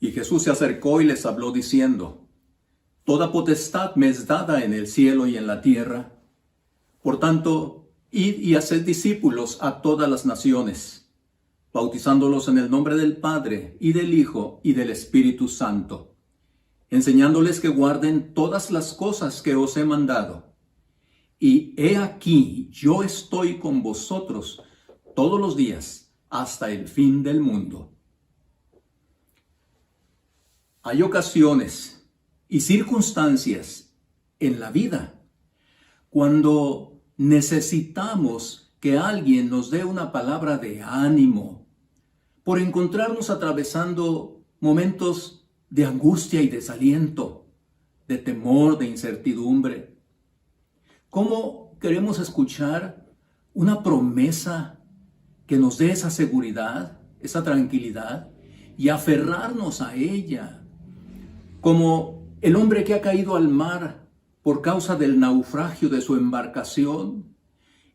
Y Jesús se acercó y les habló diciendo: Toda potestad me es dada en el cielo y en la tierra. Por tanto, id y haced discípulos a todas las naciones, bautizándolos en el nombre del Padre, y del Hijo, y del Espíritu Santo, enseñándoles que guarden todas las cosas que os he mandado. Y he aquí, yo estoy con vosotros todos los días, hasta el fin del mundo. Hay ocasiones y circunstancias en la vida cuando necesitamos que alguien nos dé una palabra de ánimo por encontrarnos atravesando momentos de angustia y desaliento, de temor, de incertidumbre. ¿Cómo queremos escuchar una promesa que nos dé esa seguridad, esa tranquilidad y aferrarnos a ella? Como el hombre que ha caído al mar por causa del naufragio de su embarcación,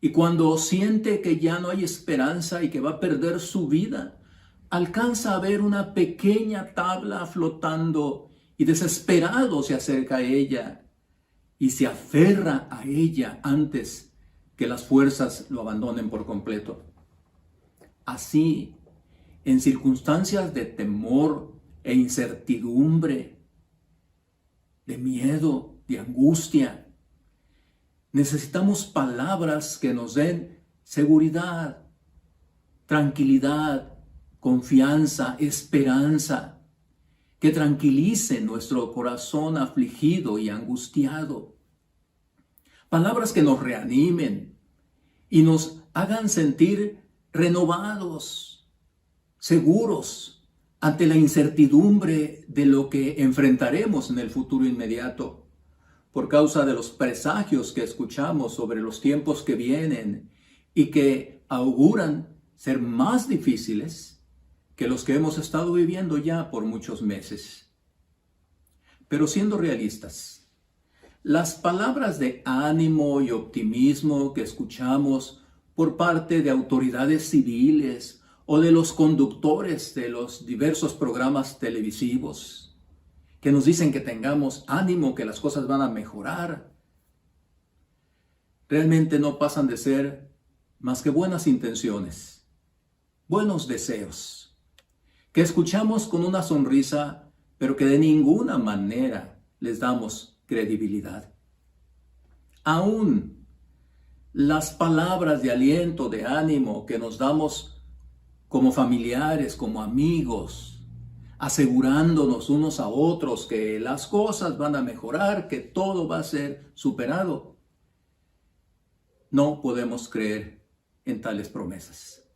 y cuando siente que ya no hay esperanza y que va a perder su vida, alcanza a ver una pequeña tabla flotando y desesperado se acerca a ella y se aferra a ella antes que las fuerzas lo abandonen por completo. Así, en circunstancias de temor e incertidumbre, de miedo, de angustia, necesitamos palabras que nos den seguridad, tranquilidad, confianza, esperanza, que tranquilicen nuestro corazón afligido y angustiado. Palabras que nos reanimen y nos hagan sentir renovados, seguros, ante la incertidumbre de lo que enfrentaremos en el futuro inmediato, por causa de los presagios que escuchamos sobre los tiempos que vienen y que auguran ser más difíciles que los que hemos estado viviendo ya por muchos meses. Pero siendo realistas, las palabras de ánimo y optimismo que escuchamos por parte de autoridades civiles o de los conductores de los diversos programas televisivos, que nos dicen que tengamos ánimo, que las cosas van a mejorar, realmente no pasan de ser más que buenas intenciones, buenos deseos, que escuchamos con una sonrisa, pero que de ninguna manera les damos credibilidad. Aún las palabras de aliento, de ánimo que nos damos como familiares, como amigos, asegurándonos unos a otros que las cosas van a mejorar, que todo va a ser superado. No podemos creer en tales promesas.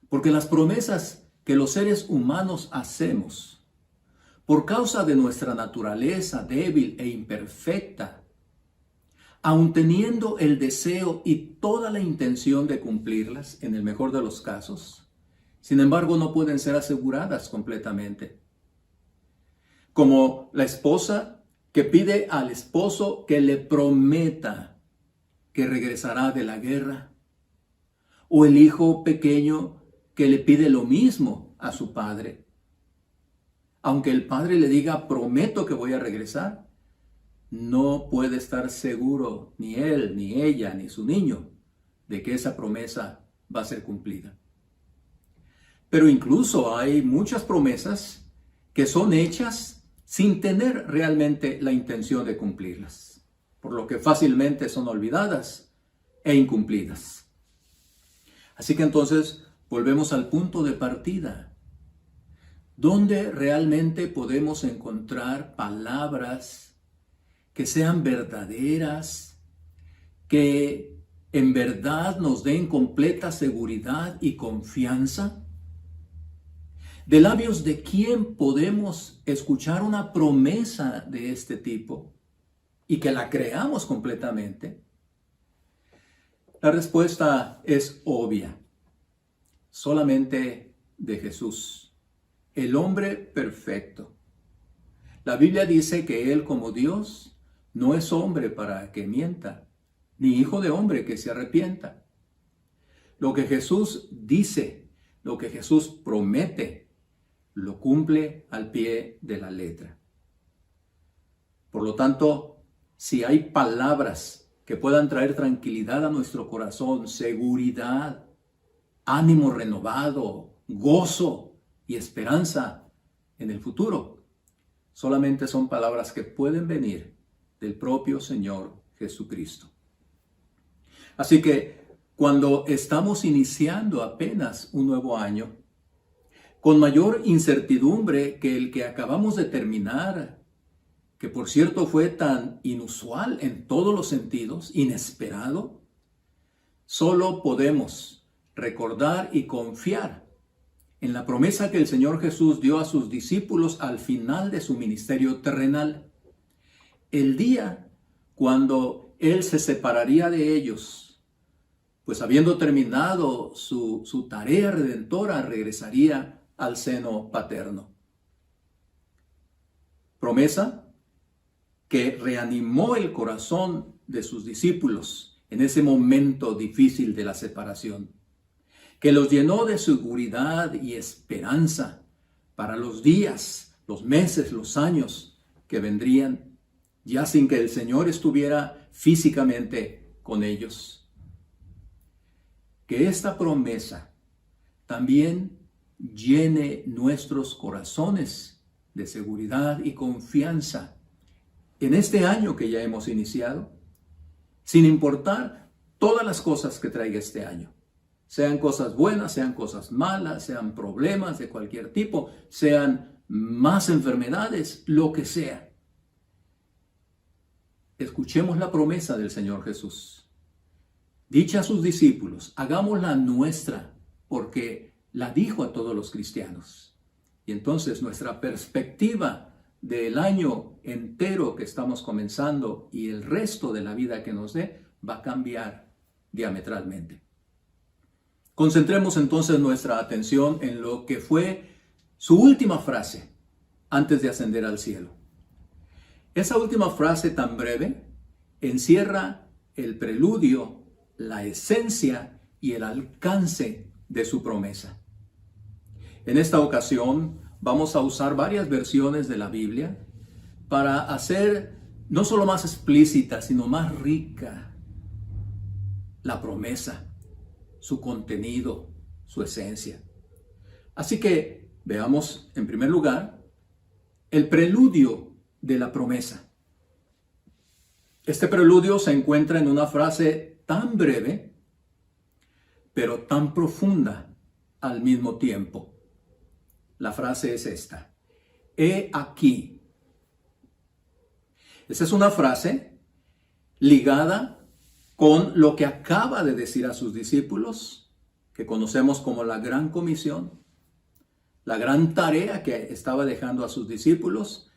Porque las promesas que los seres humanos hacemos, por causa de nuestra naturaleza débil e imperfecta, aun teniendo el deseo y toda la intención de cumplirlas, en el mejor de los casos, sin embargo, no pueden ser aseguradas completamente. Como la esposa que pide al esposo que le prometa que regresará de la guerra, o el hijo pequeño que le pide lo mismo a su padre. Aunque el padre le diga, prometo que voy a regresar, no puede estar seguro ni él, ni ella, ni su niño de que esa promesa va a ser cumplida. Pero incluso hay muchas promesas que son hechas sin tener realmente la intención de cumplirlas, por lo que fácilmente son olvidadas e incumplidas. Así que entonces volvemos al punto de partida, donde realmente podemos encontrar palabras que sean verdaderas, que en verdad nos den completa seguridad y confianza. ¿De labios de quién podemos escuchar una promesa de este tipo y que la creamos completamente? La respuesta es obvia. Solamente de Jesús, el hombre perfecto. La Biblia dice que Él, como Dios, no es hombre para que mienta, ni hijo de hombre que se arrepienta. Lo que Jesús dice, lo que Jesús promete, lo cumple al pie de la letra. Por lo tanto, si hay palabras que puedan traer tranquilidad a nuestro corazón, seguridad, ánimo renovado, gozo y esperanza en el futuro, solamente son palabras que pueden venir del propio Señor Jesucristo. Así que cuando estamos iniciando apenas un nuevo año, con mayor incertidumbre que el que acabamos de terminar, que por cierto fue tan inusual en todos los sentidos, inesperado, solo podemos recordar y confiar en la promesa que el Señor Jesús dio a sus discípulos al final de su ministerio terrenal. El día cuando Él se separaría de ellos, pues habiendo terminado su tarea redentora, regresaría al seno paterno. Promesa que reanimó el corazón de sus discípulos en ese momento difícil de la separación, que los llenó de seguridad y esperanza para los días, los meses, los años que vendrían, ya sin que el Señor estuviera físicamente con ellos. Que esta promesa también llene nuestros corazones de seguridad y confianza en este año que ya hemos iniciado, sin importar todas las cosas que traiga este año. Sean cosas buenas, sean cosas malas, sean problemas de cualquier tipo, sean más enfermedades, lo que sea. Escuchemos la promesa del Señor Jesús. Dicha a sus discípulos, hagámosla nuestra, porque la dijo a todos los cristianos. Y entonces nuestra perspectiva del año entero que estamos comenzando y el resto de la vida que nos dé va a cambiar diametralmente. Concentremos entonces nuestra atención en lo que fue su última frase antes de ascender al cielo. Esa última frase tan breve encierra el preludio, la esencia y el alcance de su promesa. En esta ocasión vamos a usar varias versiones de la Biblia para hacer no solo más explícita, sino más rica la promesa, su contenido, su esencia. Así que veamos en primer lugar el preludio de la promesa. Este preludio se encuentra en una frase tan breve, pero tan profunda al mismo tiempo. La frase es esta: he aquí. Esa es una frase ligada con lo que acaba de decir a sus discípulos, que conocemos como la Gran Comisión, la gran tarea que estaba dejando a sus discípulos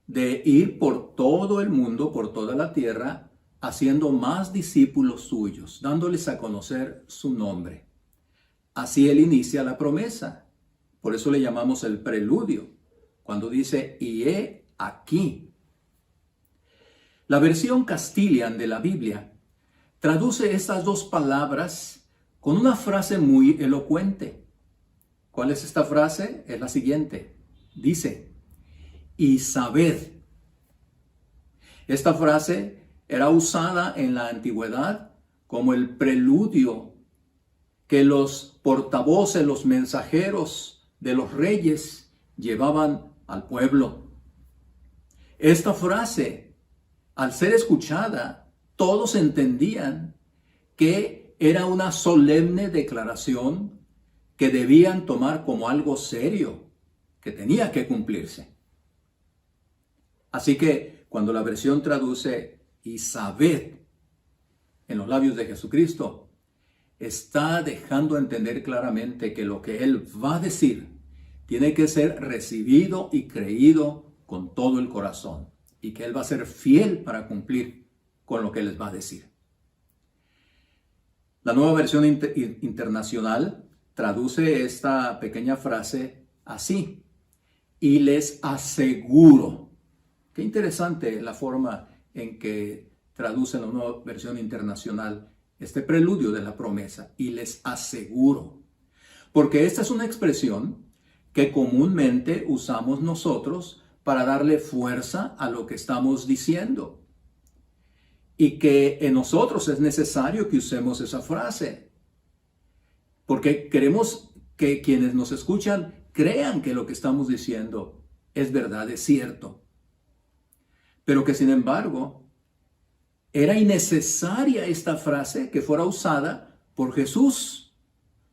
de ir por todo el mundo, por toda la tierra, haciendo más discípulos suyos, dándoles a conocer su nombre. Así Él inicia la promesa. Por eso le llamamos el preludio, cuando dice, y he aquí. La versión Castilian de la Biblia traduce estas dos palabras con una frase muy elocuente. ¿Cuál es esta frase? Es la siguiente. Dice, y sabed. Esta frase era usada en la antigüedad como el preludio que los portavoces, los mensajeros de los reyes llevaban al pueblo. Esta frase, al ser escuchada, todos entendían que era una solemne declaración que debían tomar como algo serio, que tenía que cumplirse. Así que cuando la versión traduce y sabed en los labios de Jesucristo, está dejando entender claramente que lo que Él va a decir tiene que ser recibido y creído con todo el corazón, y que Él va a ser fiel para cumplir con lo que les va a decir. La Nueva Versión Internacional traduce esta pequeña frase así: y les aseguro. Qué interesante la forma en que traduce la Nueva Versión Internacional este preludio de la promesa, y les aseguro. Porque esta es una expresión que comúnmente usamos nosotros para darle fuerza a lo que estamos diciendo. Y que en nosotros es necesario que usemos esa frase. Porque queremos que quienes nos escuchan crean que lo que estamos diciendo es verdad, es cierto. Pero que sin embargo, era innecesaria esta frase que fuera usada por Jesús.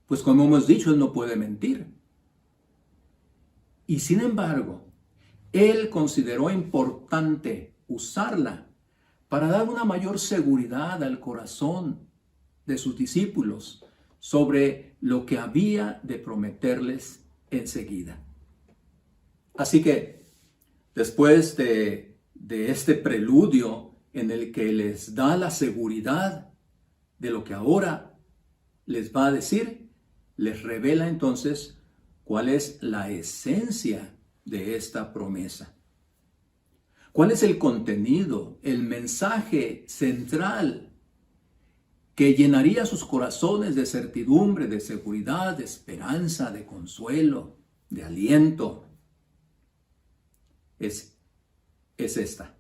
Pues como hemos dicho, Él no puede mentir. Y sin embargo, Él consideró importante usarla para dar una mayor seguridad al corazón de sus discípulos sobre lo que había de prometerles enseguida. Así que, después de este preludio en el que les da la seguridad de lo que ahora les va a decir, les revela entonces cuál es la esencia de esta promesa. ¿Cuál es el contenido, el mensaje central que llenaría sus corazones de certidumbre, de seguridad, de esperanza, de consuelo, de aliento? Es esta: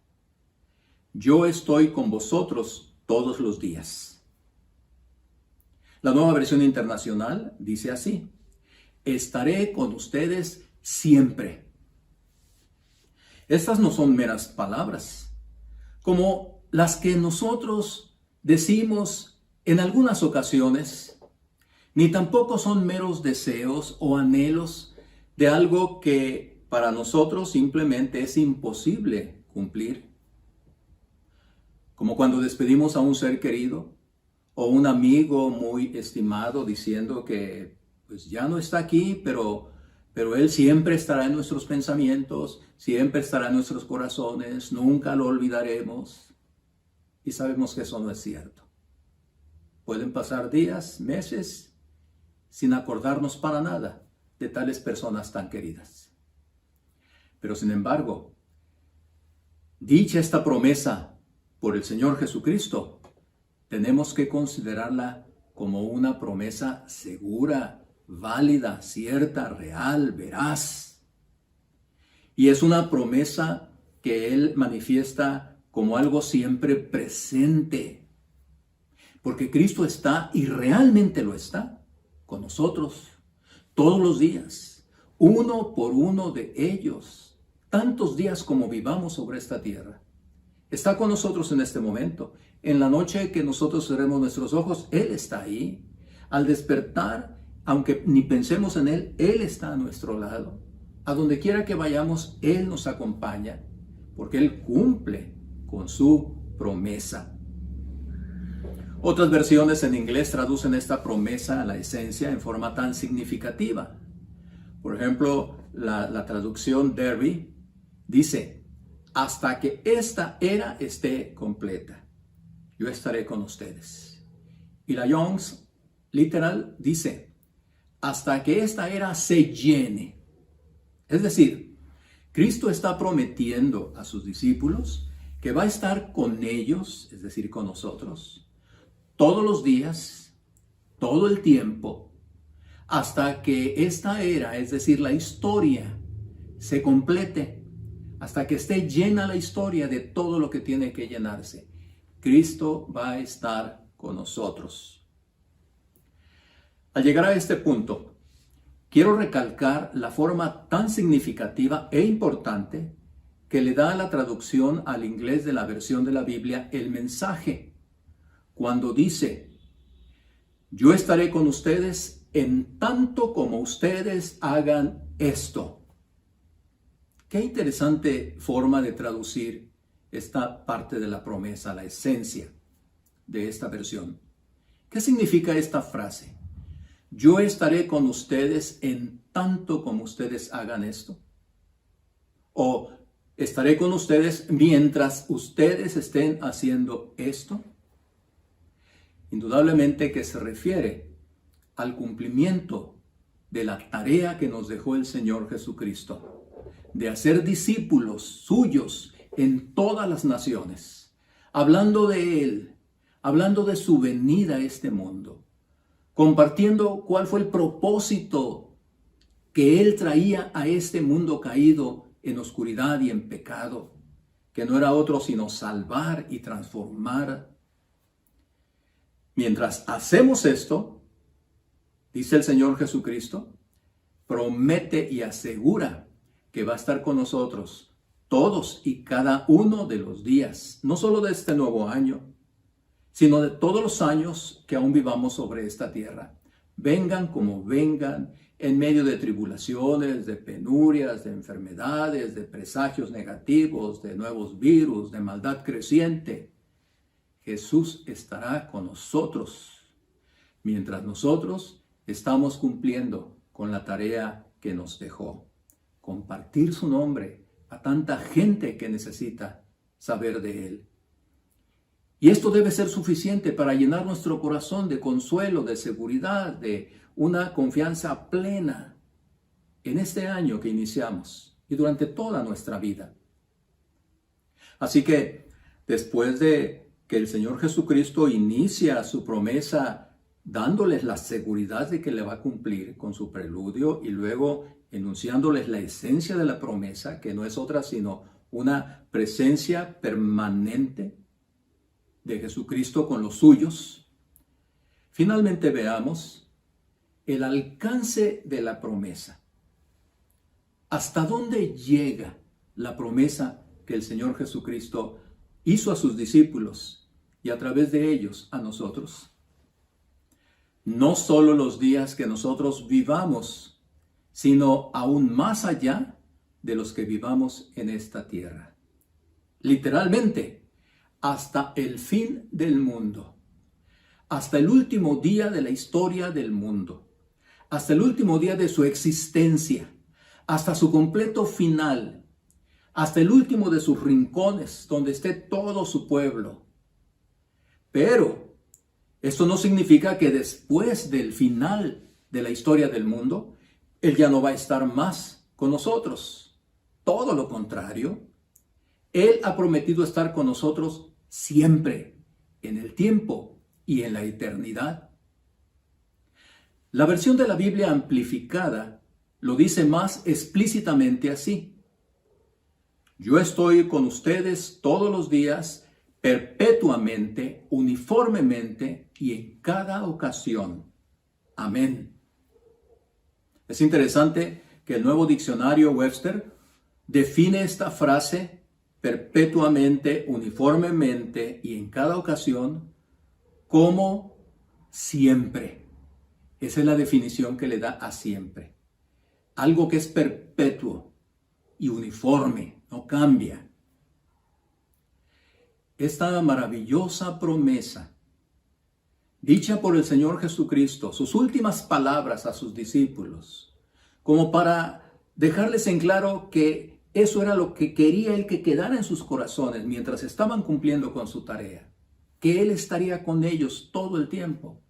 yo estoy con vosotros todos los días. La Nueva Versión Internacional dice así: estaré con ustedes siempre. Estas no son meras palabras, como las que nosotros decimos en algunas ocasiones, ni tampoco son meros deseos o anhelos de algo que para nosotros simplemente es imposible cumplir. Como cuando despedimos a un ser querido o un amigo muy estimado diciendo que pues ya no está aquí, pero Él siempre estará en nuestros pensamientos, siempre estará en nuestros corazones, nunca lo olvidaremos. Y sabemos que eso no es cierto. Pueden pasar días, meses, sin acordarnos para nada de tales personas tan queridas. Pero sin embargo, dicha esta promesa por el Señor Jesucristo, tenemos que considerarla como una promesa segura, válida, cierta, real, veraz. Y es una promesa que Él manifiesta como algo siempre presente. Porque Cristo está, y realmente lo está, con nosotros todos los días, uno por uno de ellos, tantos días como vivamos sobre esta tierra. Está con nosotros en este momento. En la noche que nosotros cerremos nuestros ojos, Él está ahí. Al despertar, aunque ni pensemos en Él, Él está a nuestro lado. A donde quiera que vayamos, Él nos acompaña, porque Él cumple con su promesa. Otras versiones en inglés traducen esta promesa a la esencia en forma tan significativa. Por ejemplo, la traducción Derby dice: hasta que esta era esté completa, yo estaré con ustedes. Y la Young's literal dice: hasta que esta era se llene. Es decir, Cristo está prometiendo a sus discípulos que va a estar con ellos, es decir, con nosotros, todos los días, todo el tiempo, hasta que esta era, es decir, la historia, se complete, hasta que esté llena la historia de todo lo que tiene que llenarse. Cristo va a estar con nosotros. Al llegar a este punto, quiero recalcar la forma tan significativa e importante que le da la traducción al inglés de la versión de la Biblia el mensaje, cuando dice: yo estaré con ustedes en tanto como ustedes hagan esto. Qué interesante forma de traducir esta parte de la promesa, la esencia de esta versión. ¿Qué significa esta frase? Yo estaré con ustedes en tanto como ustedes hagan esto. O estaré con ustedes mientras ustedes estén haciendo esto. Indudablemente que se refiere al cumplimiento de la tarea que nos dejó el Señor Jesucristo, de hacer discípulos suyos en todas las naciones, hablando de Él, hablando de su venida a este mundo, compartiendo cuál fue el propósito que Él traía a este mundo caído en oscuridad y en pecado, que no era otro sino salvar y transformar. Mientras hacemos esto, dice el Señor Jesucristo, promete y asegura que va a estar con nosotros todos y cada uno de los días, no solo de este nuevo año, sino de todos los años que aún vivamos sobre esta tierra. Vengan como vengan, en medio de tribulaciones, de penurias, de enfermedades, de presagios negativos, de nuevos virus, de maldad creciente, Jesús estará con nosotros, mientras nosotros estamos cumpliendo con la tarea que nos dejó, compartir su nombre a tanta gente que necesita saber de Él. Y esto debe ser suficiente para llenar nuestro corazón de consuelo, de seguridad, de una confianza plena en este año que iniciamos y durante toda nuestra vida. Así que después de que el Señor Jesucristo inicia su promesa dándoles la seguridad de que le va a cumplir con su preludio y luego enunciándoles la esencia de la promesa, que no es otra sino una presencia permanente de Jesucristo con los suyos, finalmente veamos el alcance de la promesa. ¿Hasta dónde llega la promesa que el Señor Jesucristo hizo a sus discípulos y a través de ellos a nosotros? No solo los días que nosotros vivamos, sino aún más allá de los que vivamos en esta tierra. Literalmente, hasta el fin del mundo, hasta el último día de la historia del mundo, hasta el último día de su existencia, hasta su completo final, hasta el último de sus rincones, donde esté todo su pueblo. Pero esto no significa que después del final de la historia del mundo, Él ya no va a estar más con nosotros. Todo lo contrario, Él ha prometido estar con nosotros siempre, en el tiempo y en la eternidad. La versión de la Biblia amplificada lo dice más explícitamente así: yo estoy con ustedes todos los días, perpetuamente, uniformemente y en cada ocasión. Amén. Es interesante que el nuevo diccionario Webster define esta frase perpetuamente, uniformemente y en cada ocasión como siempre. Esa es la definición que le da a siempre. Algo que es perpetuo y uniforme, no cambia. Esta maravillosa promesa, dicha por el Señor Jesucristo, sus últimas palabras a sus discípulos, como para dejarles en claro que eso era lo que quería Él que quedara en sus corazones mientras estaban cumpliendo con su tarea, que Él estaría con ellos todo el tiempo.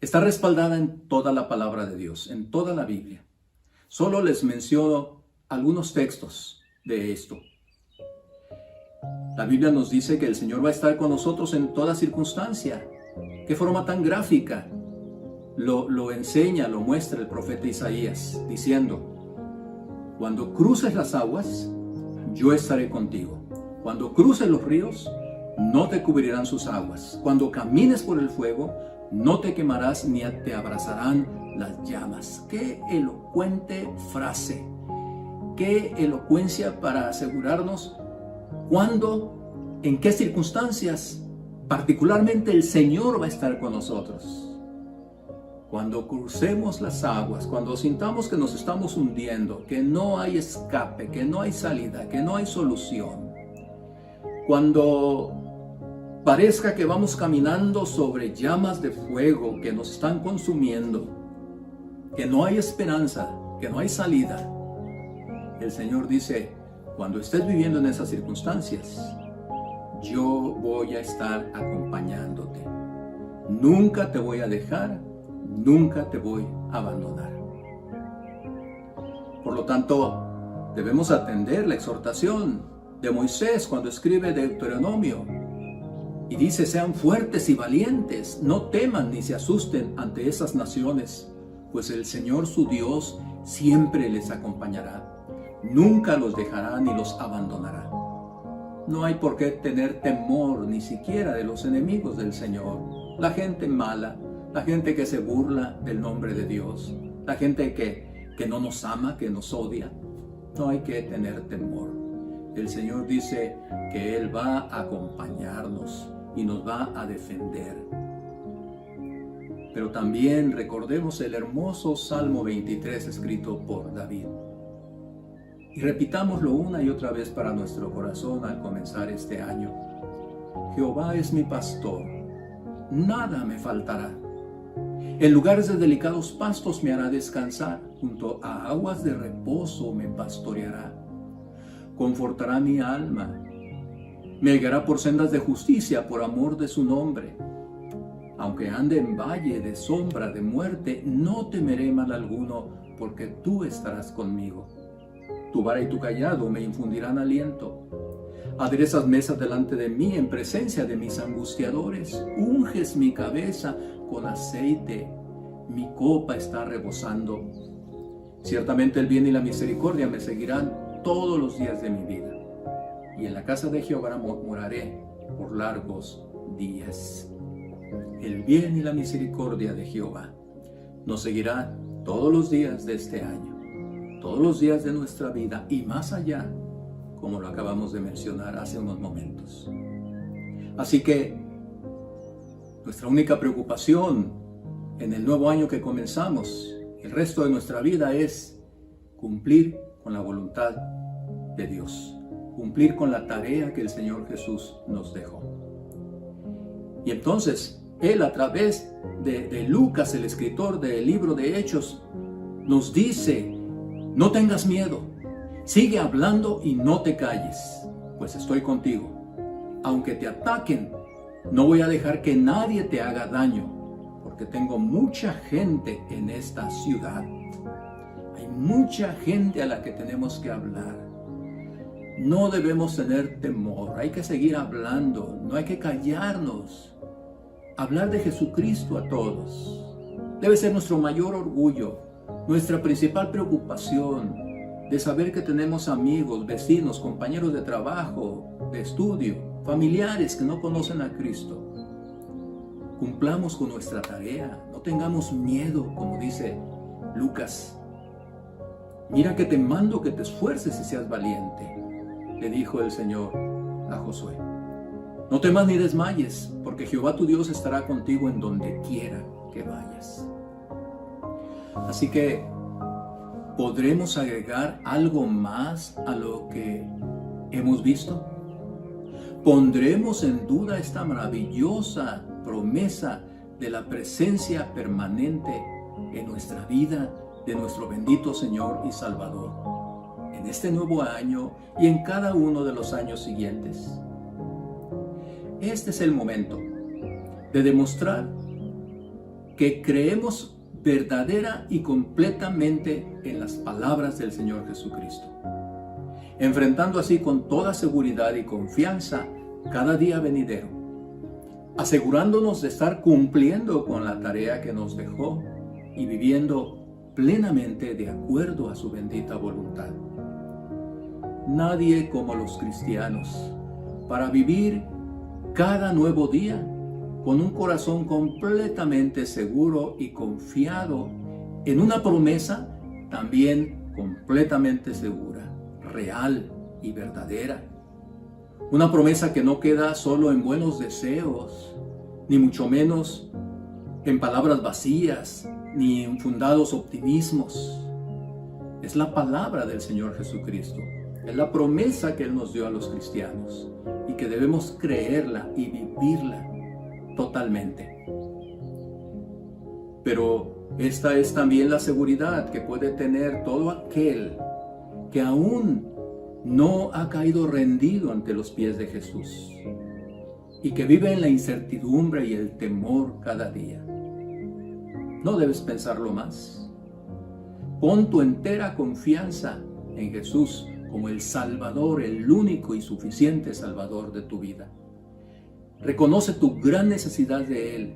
Está respaldada en toda la palabra de Dios, en toda la Biblia. Solo les menciono algunos textos de esto. La Biblia nos dice que el Señor va a estar con nosotros en toda circunstancia. ¿Qué forma tan gráfica lo enseña, lo muestra el profeta Isaías, diciendo: cuando cruces las aguas, yo estaré contigo. Cuando cruces los ríos, no te cubrirán sus aguas. Cuando camines por el fuego, no te quemarás ni te abrazarán las llamas. Qué elocuente frase. Qué elocuencia para asegurarnos cuándo, en qué circunstancias, particularmente el Señor va a estar con nosotros. Cuando crucemos las aguas, cuando sintamos que nos estamos hundiendo, que no hay escape, que no hay salida, que no hay solución. Cuando parezca que vamos caminando sobre llamas de fuego que nos están consumiendo, que no hay esperanza, que no hay salida. El Señor dice: cuando estés viviendo en esas circunstancias, yo voy a estar acompañándote. Nunca te voy a dejar, nunca te voy a abandonar. Por lo tanto, debemos atender la exhortación de Moisés cuando escribe Deuteronomio y dice: sean fuertes y valientes, no teman ni se asusten ante esas naciones, pues el Señor su Dios siempre les acompañará. Nunca los dejará ni los abandonará. No hay por qué tener temor ni siquiera de los enemigos del Señor, la gente mala, la gente que se burla del nombre de Dios, la gente que no nos ama, que nos odia. No hay que tener temor. El Señor dice que Él va a acompañarnos y nos va a defender. Pero también recordemos el hermoso Salmo 23 escrito por David. Y repitámoslo una y otra vez para nuestro corazón al comenzar este año. Jehová es mi pastor, nada me faltará. En lugares de delicados pastos me hará descansar, junto a aguas de reposo me pastoreará. Confortará mi alma, me guiará por sendas de justicia por amor de su nombre. Aunque ande en valle de sombra de muerte, no temeré mal alguno, porque tú estarás conmigo. Tu vara y tu cayado me infundirán aliento. Aderezas mesas delante de mí en presencia de mis angustiadores. Unges mi cabeza con aceite. Mi copa está rebosando. Ciertamente el bien y la misericordia me seguirán todos los días de mi vida. Y en la casa de Jehová moraré por largos días. El bien y la misericordia de Jehová nos seguirá todos los días de este año, todos los días de nuestra vida y más allá, como lo acabamos de mencionar hace unos momentos. Así que nuestra única preocupación en el nuevo año que comenzamos, el resto de nuestra vida, es cumplir con la voluntad de Dios, cumplir con la tarea que el Señor Jesús nos dejó. Y entonces, Él, a través de Lucas, el escritor del libro de Hechos, nos dice: no tengas miedo, sigue hablando y no te calles, pues estoy contigo. Aunque te ataquen, no voy a dejar que nadie te haga daño, porque tengo mucha gente en esta ciudad. Hay mucha gente a la que tenemos que hablar. No debemos tener temor, hay que seguir hablando, no hay que callarnos. Hablar de Jesucristo a todos debe ser nuestro mayor orgullo, nuestra principal preocupación, de saber que tenemos amigos, vecinos, compañeros de trabajo, de estudio, familiares que no conocen a Cristo. Cumplamos con nuestra tarea, no tengamos miedo, como dice Lucas. Mira que te mando que te esfuerces y seas valiente, le dijo el Señor a Josué. No temas ni desmayes, porque Jehová tu Dios estará contigo en donde quiera que vayas. Así que, ¿podremos agregar algo más a lo que hemos visto? ¿Pondremos en duda esta maravillosa promesa de la presencia permanente en nuestra vida de nuestro bendito Señor y Salvador en este nuevo año y en cada uno de los años siguientes? Este es el momento de demostrar que creemos verdadera y completamente en las palabras del Señor Jesucristo, enfrentando así con toda seguridad y confianza cada día venidero, asegurándonos de estar cumpliendo con la tarea que nos dejó y viviendo plenamente de acuerdo a su bendita voluntad. Nadie como los cristianos para vivir cada nuevo día con un corazón completamente seguro y confiado en una promesa también completamente segura, real y verdadera. Una promesa que no queda solo en buenos deseos, ni mucho menos en palabras vacías, ni en fundados optimismos. Es la palabra del Señor Jesucristo, es la promesa que Él nos dio a los cristianos y que debemos creerla y vivirla totalmente. Pero esta es también la seguridad que puede tener todo aquel que aún no ha caído rendido ante los pies de Jesús y que vive en la incertidumbre y el temor cada día. No debes pensarlo más. Pon tu entera confianza en Jesús como el Salvador, el único y suficiente Salvador de tu vida. Reconoce tu gran necesidad de Él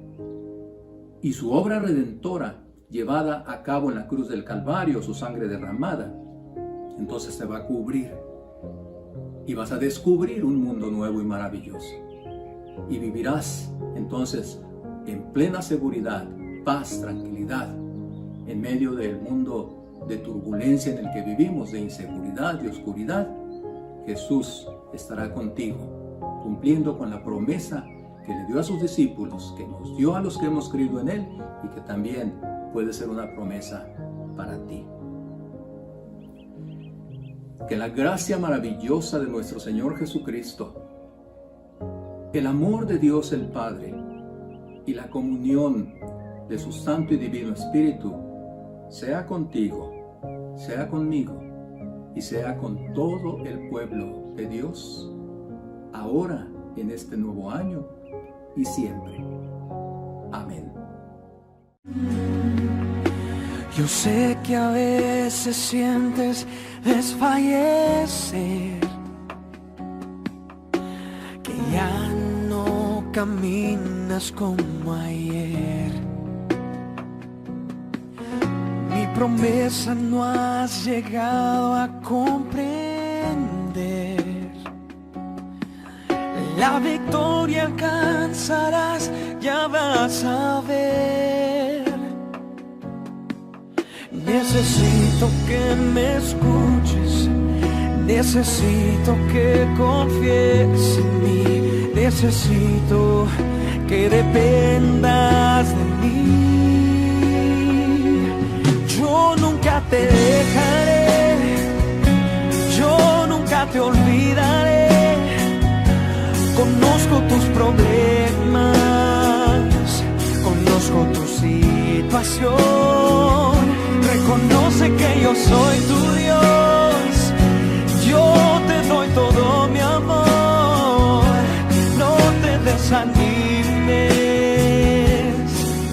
y su obra redentora llevada a cabo en la cruz del Calvario, su sangre derramada, entonces te va a cubrir y vas a descubrir un mundo nuevo y maravilloso. Y vivirás entonces en plena seguridad, paz, tranquilidad, en medio del mundo de turbulencia en el que vivimos, de inseguridad, de oscuridad. Jesús estará contigo, cumpliendo con la promesa que le dio a sus discípulos, que nos dio a los que hemos creído en Él y que también puede ser una promesa para ti. Que la gracia maravillosa de nuestro Señor Jesucristo, el amor de Dios el Padre y la comunión de su Santo y Divino Espíritu sea contigo, sea conmigo y sea con todo el pueblo de Dios, ahora en este nuevo año y siempre. Amén. Yo sé que a veces sientes desfallecer, que ya no caminas como ayer. Mi promesa no has llegado a comprender. La victoria alcanzarás, ya vas a ver. Necesito que me escuches, necesito que confíes en mí, necesito que dependas de mí. Yo nunca te dejaré, yo nunca te olvidaré. Conozco tus problemas, conozco tu situación. Reconoce que yo soy tu Dios, yo te doy todo mi amor. No te desanimes,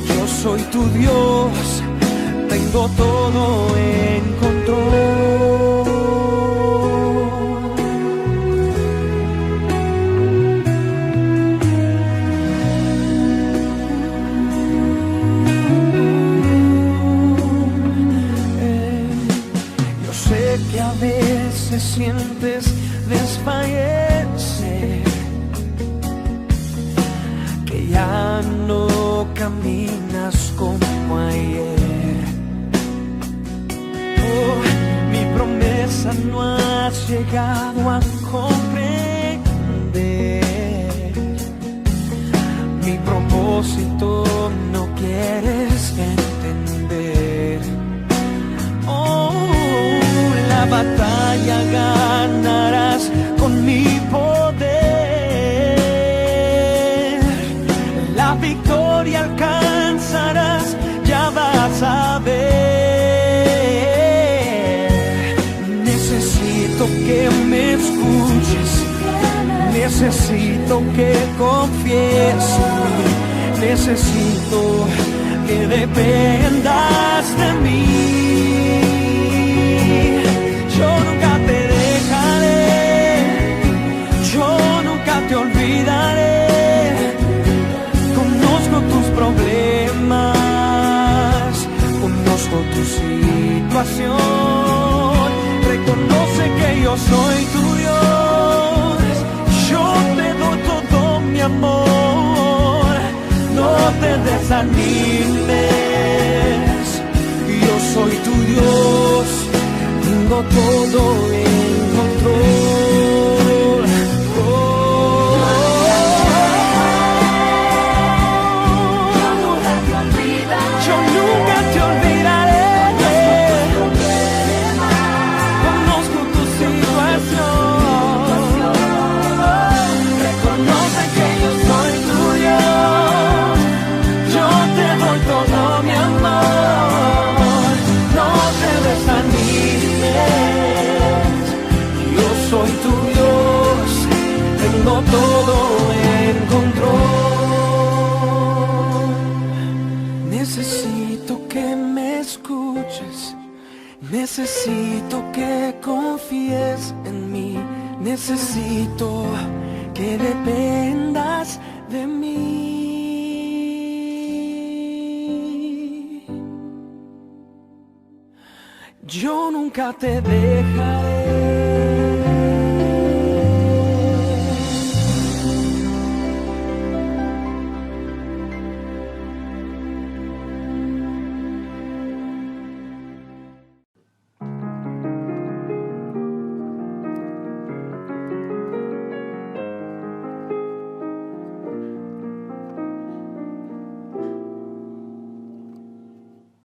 yo soy tu Dios, tengo todo en control. Que a veces sientes desfallecer, que ya no caminas como ayer. Oh, mi promesa no has llegado a comprender. Mi propósito no quieres entender. La batalla ganarás con mi poder. La victoria alcanzarás, ya vas a ver. Necesito que me escuches, necesito que confíes en mí, necesito que dependas de mí. Yo nunca te dejaré, yo nunca te olvidaré. Conozco tus problemas, conozco tu situación. Reconoce que yo soy tu Dios, yo te doy todo mi amor. No te desanimes, yo soy tu Dios, tengo todo en control. Yo nunca te olvidaré. Conozco tu situación. Reconoce que yo soy tu Dios, yo te doy todo mi amor. No te desanimes, yo soy tu Dios, tengo todo en control. Necesito que me escuches, necesito que confíes en mí, necesito que dependas de mí. yo nunca te dejaré.